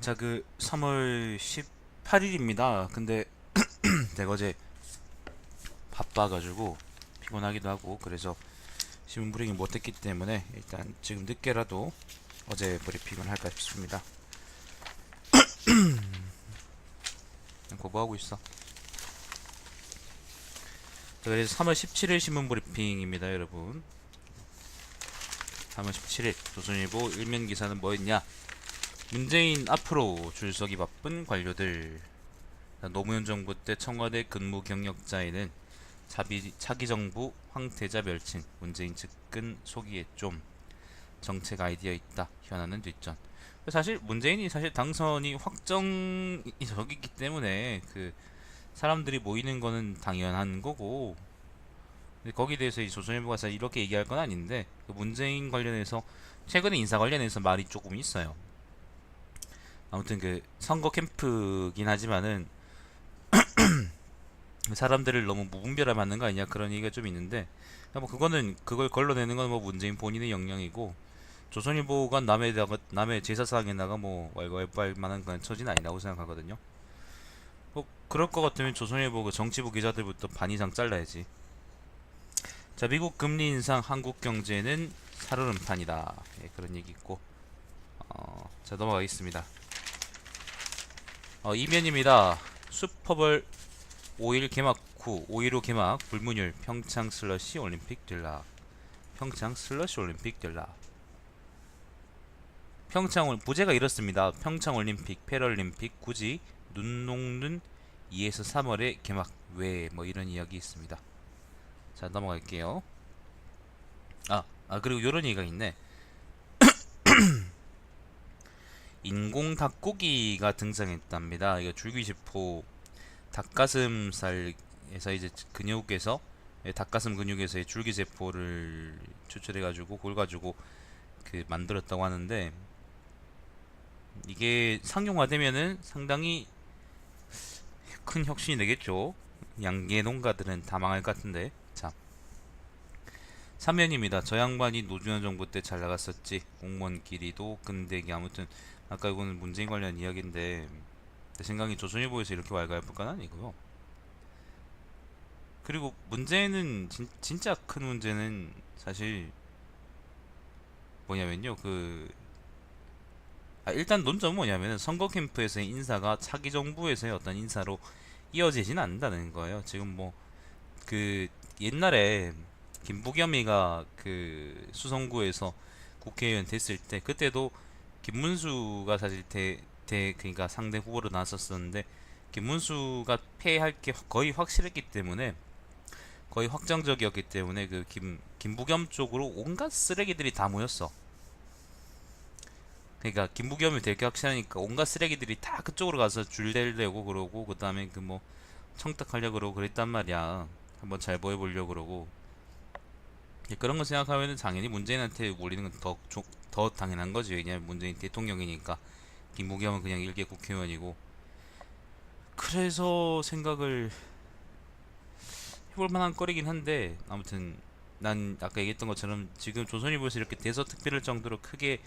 자, 3월 18일입니다. 근데 제가 어제 바빠가지고 피곤하기도 하고 그래서 신문 브리핑 못했기 때문에 일단 지금 늦게라도 어제 브리핑을 할까 싶습니다. 거부하고 있어. 자, 그래서 3월 17일 신문 브리핑입니다, 여러분. 3월 17일 조선일보 일면 기사는 뭐였냐? 문재인 앞으로 줄 서기 바쁜 관료들. 노무현 정부 때 청와대 근무 경력자에는 차기 정부 황태자 멸칭, 문재인 측근 속이에 좀 정책 아이디어 있다, 현안은 뒷전. 사실 문재인이 사실 당선이 확정이 적이기 때문에 사람들이 모이는 거는 당연한 거고, 근데 거기에 대해서 이 조선일보가 사실 이렇게 얘기할 건 아닌데, 문재인 관련해서 최근에 인사 관련해서 말이 조금 있어요. 아무튼 선거 캠프긴 하지만은 사람들을 너무 무분별하게 만든 거 아니냐, 그런 얘기가 좀 있는데, 뭐 그거는 그걸 걸러내는 건 뭐 문재인 본인의 역량이고, 조선일보가 남의 제사상에다가 뭐 왈가왈부할 만한 그런 처지는 아니라고 생각하거든요. 뭐 그럴 것 같으면 조선일보 정치부 기자들부터 반 이상 잘라야지. 자, 미국 금리 인상 한국 경제는 살얼음판이다. 예, 그런 얘기 있고. 자, 넘어가겠습니다. 이면입니다. 슈퍼볼 5일 개막 후 5.15 개막 불문율 평창 슬러시 올림픽 될라. 평창 슬러시 올림픽 될라. 부제가 이렇습니다. 평창 올림픽 패럴림픽 굳이 눈 녹는 2에서 3월에 개막 왜 뭐 이런 이야기 있습니다. 자, 넘어갈게요. 그리고 요런 얘기가 있네. 인공 닭고기가 등장했답니다. 이거 줄기세포 닭가슴살에서 이제 근육에서, 닭가슴 근육에서의 줄기세포를 추출해가지고 그걸 가지고 만들었다고 하는데, 이게 상용화되면은 상당히 큰 혁신이 되겠죠. 양계 농가들은 다 망할 것 같은데. 자, 3면입니다. 저 양반이 노무현 정부 때 잘 나갔었지. 공무원끼리도 근대기. 아무튼 아까 이거는 문재인 관련 이야기인데, 내 생각에 조선일보에서 이렇게 왈가왈부할 건 아니고요. 그리고 문제는 진짜 큰 문제는 사실 뭐냐면요. 일단 논점은 뭐냐면은 선거 캠프에서의 인사가 차기 정부에서의 어떤 인사로 이어지진 않는다는 거예요. 지금 뭐 옛날에 김부겸이가 수성구에서 국회의원 됐을 때, 그때도 김문수가 사실 그러니까 상대 후보로 나섰었는데, 김문수가 패할 게 거의 확실했기 때문에, 거의 확정적이었기 때문에 김부겸 쪽으로 온갖 쓰레기들이 다 모였어. 그러니까 김부겸이 되게 확실하니까 온갖 쓰레기들이 다 그쪽으로 가서 줄대려고 그러고, 그 다음에 뭐 청탁하려고 그러고 그랬단 말이야. 한번 잘 보여보려고 그러고. 그런 거 생각하면은 당연히 문재인한테 몰리는 건 더 당연한 거지. 왜냐면 문재인 대통령이니까. 김부겸은 그냥 일개 국회의원이고. 그래서 생각을 해볼 만한 거리긴 한데, 아무튼 난 아까 얘기했던 것처럼 지금 조선일보에서 이렇게 대서특필할 정도로 크게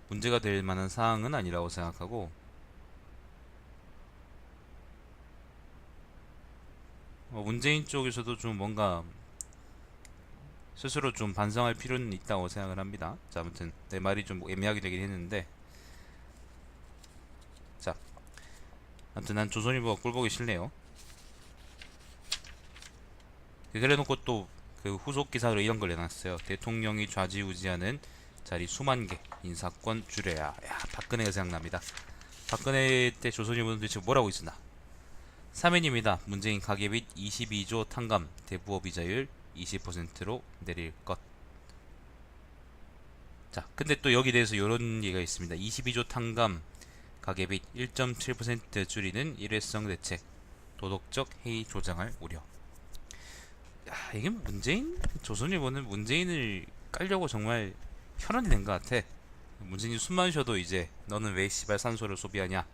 문제가 될 만한 사항은 아니라고 생각하고, 문재인 쪽에서도 좀 뭔가 스스로 좀 반성할 필요는 있다고 생각을 합니다. 자, 아무튼 내 말이 좀 애매하게 되긴 했는데, 자, 아무튼 난 조선일보가 꼴보기 싫네요. 그래놓고 또 후속 기사로 이런 걸 내놨어요. 대통령이 좌지우지하는 자리 수만 개, 인사권 줄여야. 야, 박근혜가 생각납니다. 박근혜 때 조선일보는 도대체 뭐라고 있었나? 3회입니다. 문재인 가계빚 22조 탕감, 대부업 이자율 20%로 내릴 것. 자, 근데 또 여기 대해서 이런 얘기가 있습니다. 22조 탕감, 가계빚 1.7% 줄이는 일회성 대책, 도덕적 해이 조장할 우려. 야, 이게 조선일보는 문재인을 깔려고 정말 현원이 된 것 같아. 문재인이 숨만 쉬어도 이제 너는 왜 씨발 산소를 소비하냐?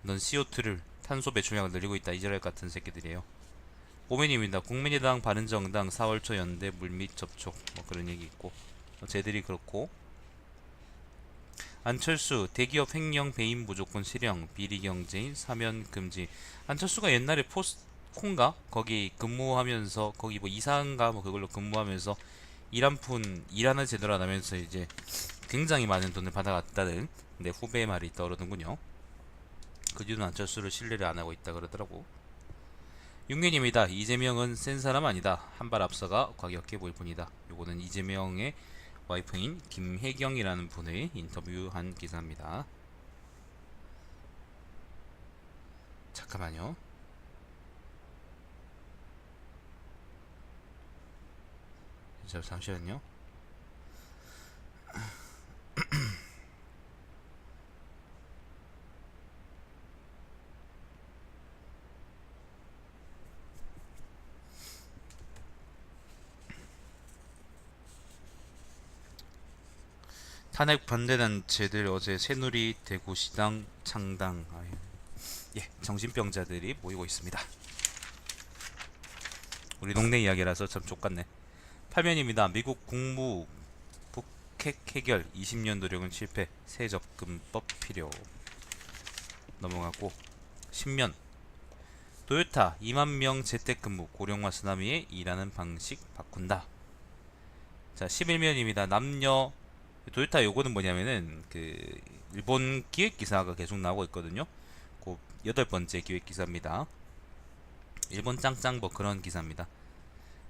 넌 CO2를 탄소 배출량을 늘리고 있다. 이지랄 같은 새끼들이에요. 오면입니다. 국민의당 바른정당 4월 초 연대 물밑 접촉, 뭐 그런 얘기 있고, 쟤들이 그렇고. 안철수 대기업 횡령 배임 무조건 실형 비리 경제인 사면 금지. 안철수가 옛날에 포스콘가 거기 근무하면서 거기 뭐 이사인가 뭐 그걸로 근무하면서 일 한 푼 일 하나 제대로 안 하면서 이제 굉장히 많은 돈을 받아갔다는 내 후배의 말이 떠오르는군요. 그 뒤로는 안철수를 신뢰를 안 하고 있다 그러더라고. 윤균입니다. 이재명은 센 사람 아니다. 한 발 앞서가 과격해 보일 뿐이다. 요거는 이재명의 와이프인 김혜경이라는 분의 인터뷰한 기사입니다. 잠깐만요. 잠시만요. 탄핵 반대단체들 어제 새누리 대구시당 창당. 예, 정신병자들이 모이고 있습니다. 우리 동네 이야기라서 참 족같네. 8면입니다. 미국 국무 북핵 해결 20년 노력은 실패. 새 접근법 필요. 넘어가고 10면 토요타 2만 명 재택근무 고령화 쓰나미에 일하는 방식 바꾼다. 자 11면입니다. 남녀 토요타 요거는 뭐냐면은 그 일본 기획 기사가 계속 나오고 있거든요. 그 8번째 기획 기사입니다. 일본 짱짱 뭐 그런 기사입니다.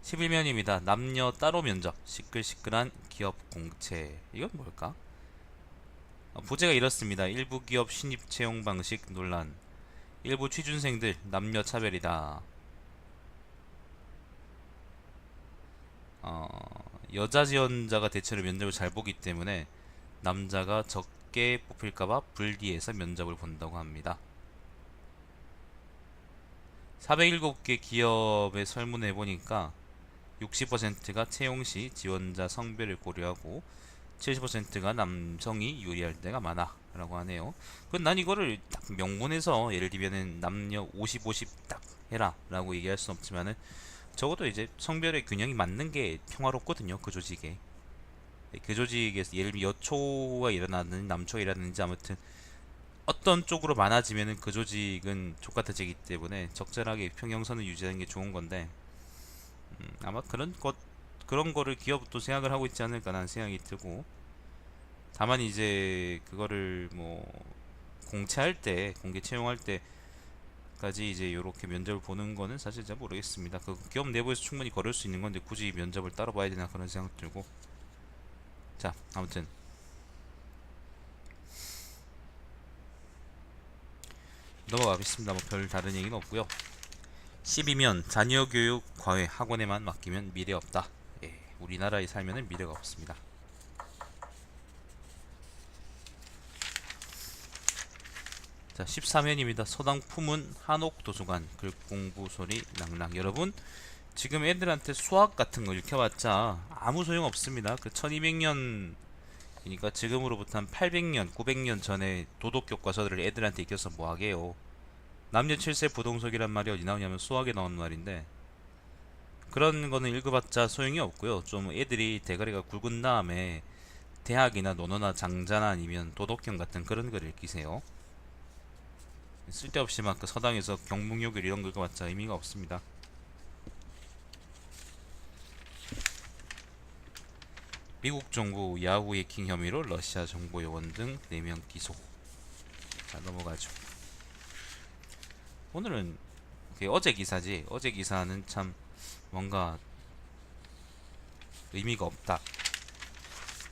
11면입니다. 남녀 따로 면접 시끌시끌한 기업 공채. 이건 뭘까? 부제가 이렇습니다. 일부 기업 신입 채용 방식 논란. 일부 취준생들 남녀 차별이다. 여자 지원자가 대체로 면접을 잘 보기 때문에 남자가 적게 뽑힐까봐 불리해서 면접을 본다고 합니다. 407개 기업에 설문해 보니까 60%가 채용 시 지원자 성별을 고려하고 70%가 남성이 유리할 때가 많아 라고 하네요. 난 이거를 딱 명문에서 예를 들면은 남녀 50, 50 딱 해라 라고 얘기할 순 없지만은 적어도 이제 성별의 균형이 맞는 게 평화롭거든요. 그 조직에. 그 조직에서 예를 들면 여초가 일어나는 남초가 일어나는지 아무튼 어떤 쪽으로 많아지면은 그 조직은 족같아지기 때문에 적절하게 평형선을 유지하는 게 좋은 건데 아마 그런 거를 기업도 생각을 하고 있지 않을까라는 생각이 들고, 다만 이제 그거를 뭐 공채할 때 공개 채용할 때까지 이제 요렇게 면접을 보는 거는 사실 잘 모르겠습니다. 그 기업 내부에서 충분히 거를 수 있는 건데 굳이 면접을 따로 봐야 되나 그런 생각 들고. 자 아무튼 넘어가겠습니다. 뭐 별 다른 얘기는 없고요. 12면 자녀교육 과외 학원에만 맡기면 미래 없다. 예, 우리나라에 살면은 미래가 없습니다. 자 13회입니다. 서당 품은 한옥 도서관 글 공부 소리 낭낭. 여러분 지금 애들한테 수학 같은 거 읽혀봤자 아무 소용 없습니다. 그 1200년 그러니까 지금으로부터 한 800년 900년 전에 도덕 교과서들을 애들한테 익혀서 뭐하게요. 남녀 7세 부동석이란 말이 어디 나오냐면 수학에 나오는 말인데, 그런 거는 읽어봤자 소용이 없고요. 좀 애들이 대가리가 굵은 다음에 대학이나 논어나 장자나 아니면 도덕경 같은 그런 걸 읽히세요. 쓸데없이 막 그 서당에서 경문요길 이런 거 읽어봤자 의미가 없습니다. 미국 정부 야후 해킹 혐의로 러시아 정보 요원 등 4명 기소. 자 넘어가죠. 오늘은 어제 기사지. 어제 기사는 참 뭔가 의미가 없다.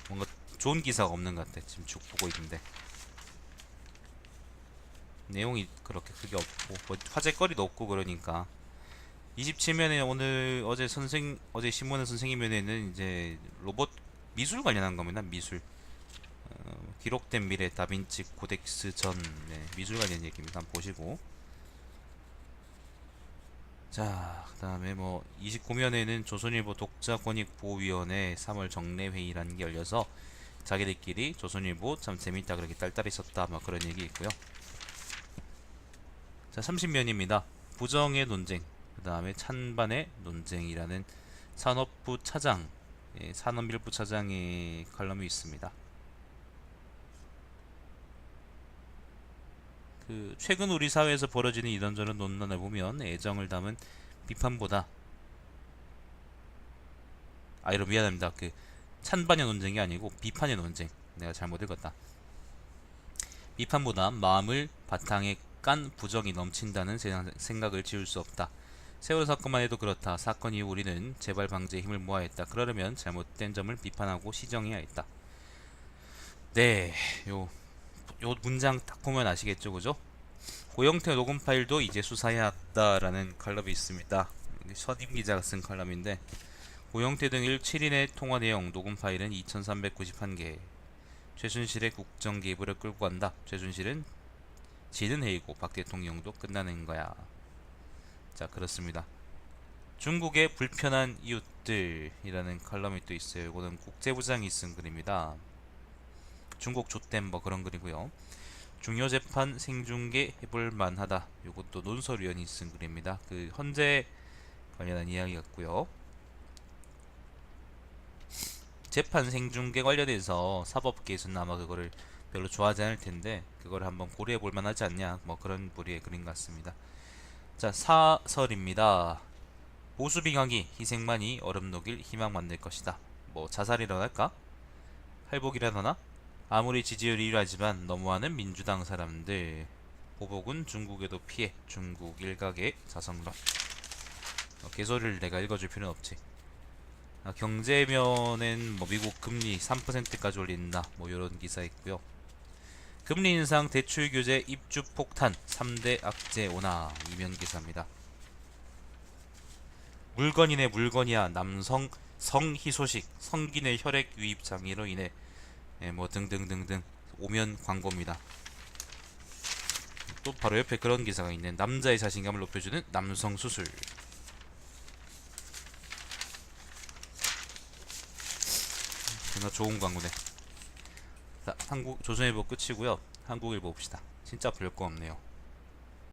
뭔가 좋은 기사가 없는 것 같아. 지금 쭉 보고 있는데 내용이 그렇게 크게 없고 뭐 화제거리도 없고 그러니까. 27면에 어제 신문의 선생님면에는 이제 로봇 미술 관련한 겁니다. 미술. 기록된 미래 다빈치 코덱스 전. 네, 미술 관련 얘기입니다. 한번 보시고. 자, 그 다음에 뭐 29면에는 조선일보 독자권익보호위원회 3월 정례회의라는 게 열려서 자기들끼리 조선일보 참 재밌다 그렇게 딸딸이 썼다 뭐 그런 얘기 있고요. 자 30면입니다. 부정의 논쟁, 그 다음에 찬반의 논쟁이라는 산업부 차장, 산업일부 차장의 칼럼이 있습니다. 그 최근 우리 사회에서 벌어지는 이런저런 논란을 보면 애정을 담은 비판보다 이런 미안합니다. 그 찬반의 논쟁이 아니고 비판의 논쟁. 내가 잘못 읽었다. 비판보다 마음을 바탕에 깐 부정이 넘친다는 생각을 지울 수 없다. 세월호 사건만 해도 그렇다. 사건 이후 우리는 재발 방지에 힘을 모아야 했다. 그러려면 잘못된 점을 비판하고 시정해야 했다. 네, 요 문장 딱 보면 아시겠죠, 그죠? 고영태 녹음 파일도 이제 수사해야 한다라는 칼럼이 있습니다. 서림 기자가 쓴 칼럼인데, 고영태 등 7인의 통화 내용 녹음 파일은 2391개. 최순실의 국정 기부를 끌고 간다. 최순실은 지는 해이고 박 대통령도 끝나는 거야. 자, 그렇습니다. 중국의 불편한 이웃들이라는 칼럼이 또 있어요. 이거는 국제부장이 쓴 글입니다. 중국 좆댐 뭐 그런 글이고요. 중요 재판 생중계 해볼 만하다. 이것도 논설위원이 쓴 글입니다. 그 헌재 관련한 이야기 같고요. 재판 생중계 관련해서 사법계에서는 아마 그거를 별로 좋아하지 않을 텐데 그걸 한번 고려해 볼 만하지 않냐, 뭐 그런 부류의 글인 것 같습니다. 자, 사설입니다. 보수빙하기, 희생만이 얼음 녹일 희망 만들 것이다. 뭐 자살이 일어날까? 할복이라더나? 아무리 지지율이 일하지만 너무하는 민주당 사람들. 보복은 중국에도 피해. 중국 일각의 자성론. 개소리를 내가 읽어줄 필요는 없지. 경제면엔 뭐 미국 금리 3%까지 올린다. 뭐 이런 기사 있고요. 금리 인상, 대출 규제, 입주 폭탄, 3대 악재 오나. 이면 기사입니다. 물건이네 물건이야. 남성 성희소식, 성기내 혈액 유입 장애로 인해 뭐 등등등등 오면 광고입니다. 또 바로 옆에 그런 기사가 있는 남자의 자신감을 높여주는 남성 수술. 정말 좋은 광고네. 자, 한국 조선일보 끝이고요. 한국일보 봅시다. 진짜 별거 없네요.